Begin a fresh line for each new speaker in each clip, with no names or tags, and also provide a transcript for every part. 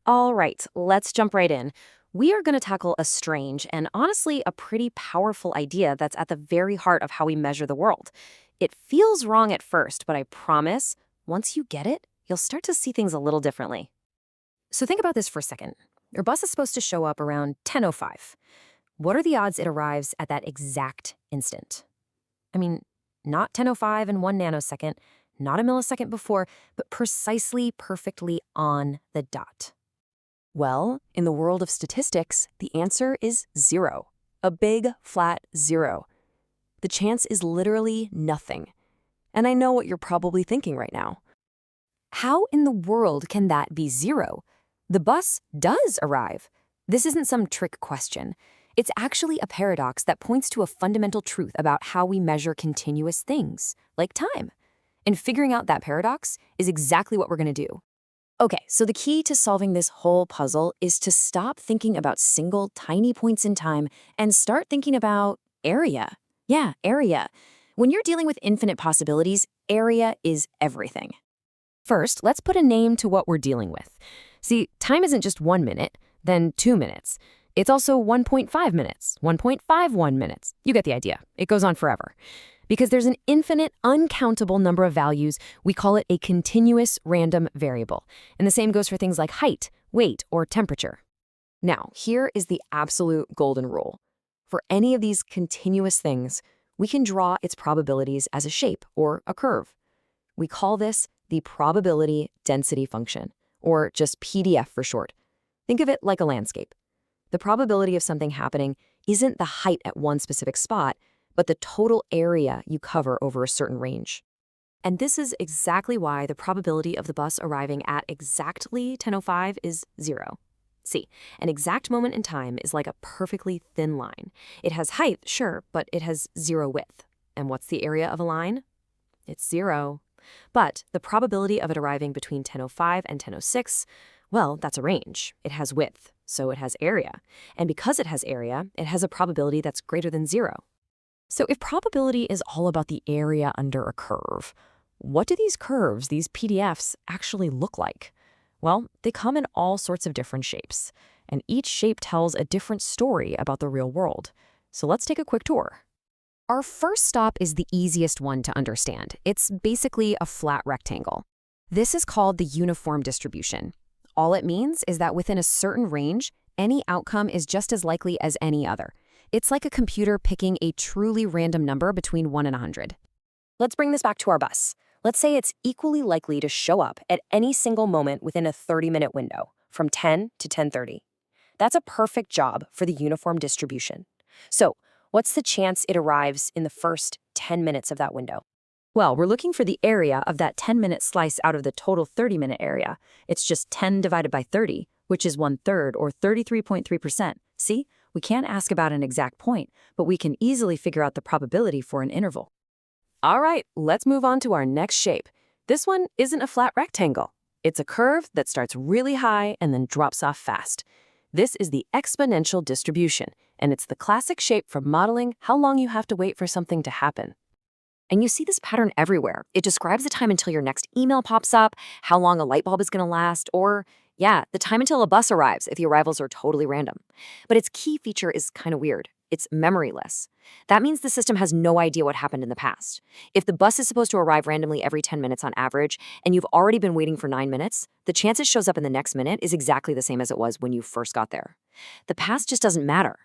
All right, let's jump right in. We are going to tackle a strange and honestly a pretty powerful idea that's at the very heart of how we measure the world. It feels wrong at first, but I promise, once you get it, you'll start to see things a little differently. So think about this for a second. Your bus is supposed to show up around 10:05. What are the odds it arrives at that exact instant? I mean, not 10:05 and 1 nanosecond, not a millisecond before, but precisely perfectly on the dot. Well, in the world of statistics, the answer is zero. A big, flat zero. The chance is literally nothing. And I know what you're probably thinking right now. How in the world can that be zero? The bus does arrive. This isn't some trick question. It's actually a paradox that points to a fundamental truth about how we measure continuous things, like time. And figuring out that paradox is exactly what we're going to do. Okay, so the key to solving this whole puzzle is to stop thinking about single tiny points in time and start thinking about area. Yeah, area. When you're dealing with infinite possibilities, area is everything. First, let's put a name to what we're dealing with. See, time isn't just 1 minute, then 2 minutes. It's also 1.5 minutes, 1.51 minutes. You get the idea. It goes on forever. Because there's an infinite, uncountable number of values, we call it a continuous random variable. And the same goes for things like height, weight, or temperature. Now, here is the absolute golden rule. For any of these continuous things, we can draw its probabilities as a shape or a curve. We call this the probability density function, or just PDF for short. Think of it like a landscape. The probability of something happening isn't the height at one specific spot, but the total area you cover over a certain range. And this is exactly why the probability of the bus arriving at exactly 10:05 is zero. See, an exact moment in time is like a perfectly thin line. It has height, sure, but it has zero width. And what's the area of a line? It's zero. But the probability of it arriving between 10:05 and 10:06, well, that's a range. It has width, so it has area. And because it has area, it has a probability that's greater than zero. So if probability is all about the area under a curve, what do these curves, these PDFs, actually look like? Well, they come in all sorts of different shapes, and each shape tells a different story about the real world. So let's take a quick tour. Our first stop is the easiest one to understand. It's basically a flat rectangle. This is called the uniform distribution. All it means is that within a certain range, any outcome is just as likely as any other. It's like a computer picking a truly random number between 1 and 100. Let's bring this back to our bus. Let's say it's equally likely to show up at any single moment within a 30-minute window, from 10 to 10:30. That's a perfect job for the uniform distribution. So, what's the chance it arrives in the first 10 minutes of that window? Well, we're looking for the area of that 10-minute slice out of the total 30-minute area. It's just 10 divided by 30, which is 1/3 or 33.3%. See? We can't ask about an exact point, but we can easily figure out the probability for an interval. All right, let's move on to our next shape. This one isn't a flat rectangle. It's a curve that starts really high and then drops off fast. This is the exponential distribution, and it's the classic shape for modeling how long you have to wait for something to happen. And you see this pattern everywhere. It describes the time until your next email pops up, how long a light bulb is going to last, or the time until a bus arrives if the arrivals are totally random. But its key feature is kind of weird. It's memoryless. That means the system has no idea what happened in the past. If the bus is supposed to arrive randomly every 10 minutes on average, and you've already been waiting for 9 minutes, the chance it shows up in the next minute is exactly the same as it was when you first got there. The past just doesn't matter.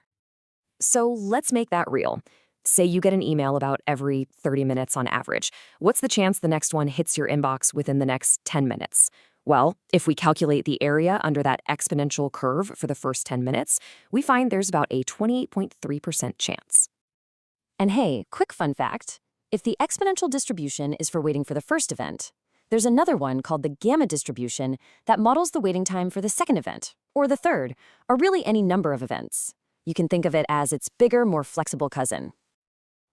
So let's make that real. Say you get an email about every 30 minutes on average. What's the chance the next one hits your inbox within the next 10 minutes? Well, if we calculate the area under that exponential curve for the first 10 minutes, we find there's about a 28.3% chance. And hey, quick fun fact, if the exponential distribution is for waiting for the first event, there's another one called the gamma distribution that models the waiting time for the second event, or the third, or really any number of events. You can think of it as its bigger, more flexible cousin.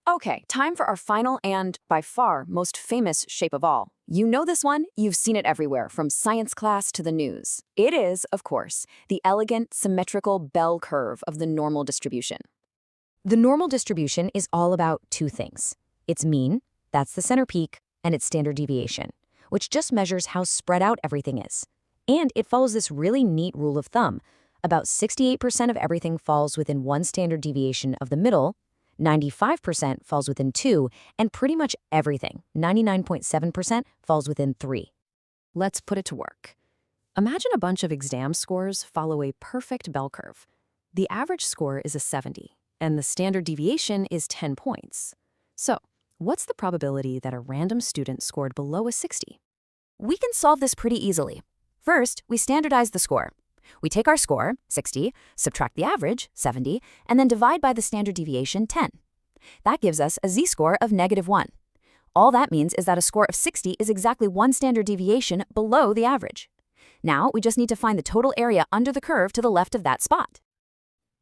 Okay, time for our final and, by far, most famous shape of all. You know this one? You've seen it everywhere, from science class to the news. It is, of course, the elegant, symmetrical bell curve of the normal distribution. The normal distribution is all about two things. Its mean, that's the center peak, and its standard deviation, which just measures how spread out everything is. And it follows this really neat rule of thumb. About 68% of everything falls within one standard deviation of the middle, 95% falls within two, and pretty much everything, 99.7%, falls within three. Let's put it to work. Imagine a bunch of exam scores follow a perfect bell curve. The average score is a 70, and the standard deviation is 10 points. So, what's the probability that a random student scored below a 60?
We can solve this pretty easily. First, we standardize the score. We take our score, 60, subtract the average, 70, and then divide by the standard deviation, 10. That gives us a z-score of -1. All that means is that a score of 60 is exactly one standard deviation below the average. Now, we just need to find the total area under the curve to the left of that spot.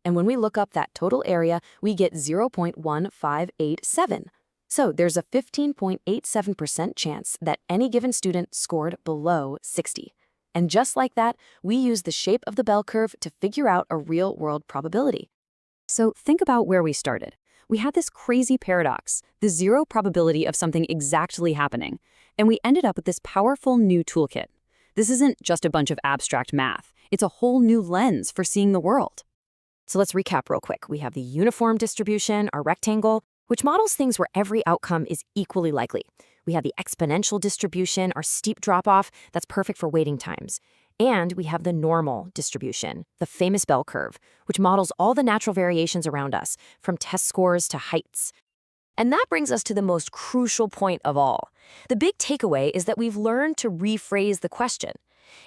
And when we look up that total area, we get 0.1587. So there's a 15.87% chance that any given student scored below 60. And just like that, we use the shape of the bell curve to figure out a real-world probability. So think about where we started. We had this crazy paradox, the zero probability of something exactly happening, and we ended up with this powerful new toolkit. This isn't just a bunch of abstract math. It's a whole new lens for seeing the world. So let's recap real quick. We have the uniform distribution, our rectangle, which models things where every outcome is equally likely. We have the exponential distribution, our steep drop-off, that's perfect for waiting times. And we have the normal distribution, the famous bell curve, which models all the natural variations around us, from test scores to heights. And that brings us to the most crucial point of all. The big takeaway is that we've learned to rephrase the question.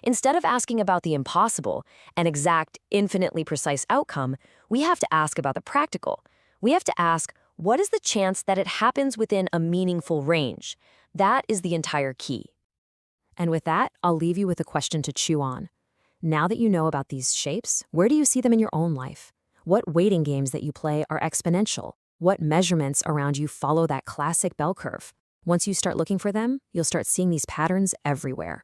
Instead of asking about the impossible, an exact, infinitely precise outcome, we have to ask about the practical. We have to ask, what is the chance that it happens within a meaningful range? That is the entire key. And with that, I'll leave you with a question to chew on. Now that you know about these shapes, where do you see them in your own life? What waiting games that you play are exponential? What measurements around you follow that classic bell curve? Once you start looking for them, you'll start seeing these patterns everywhere.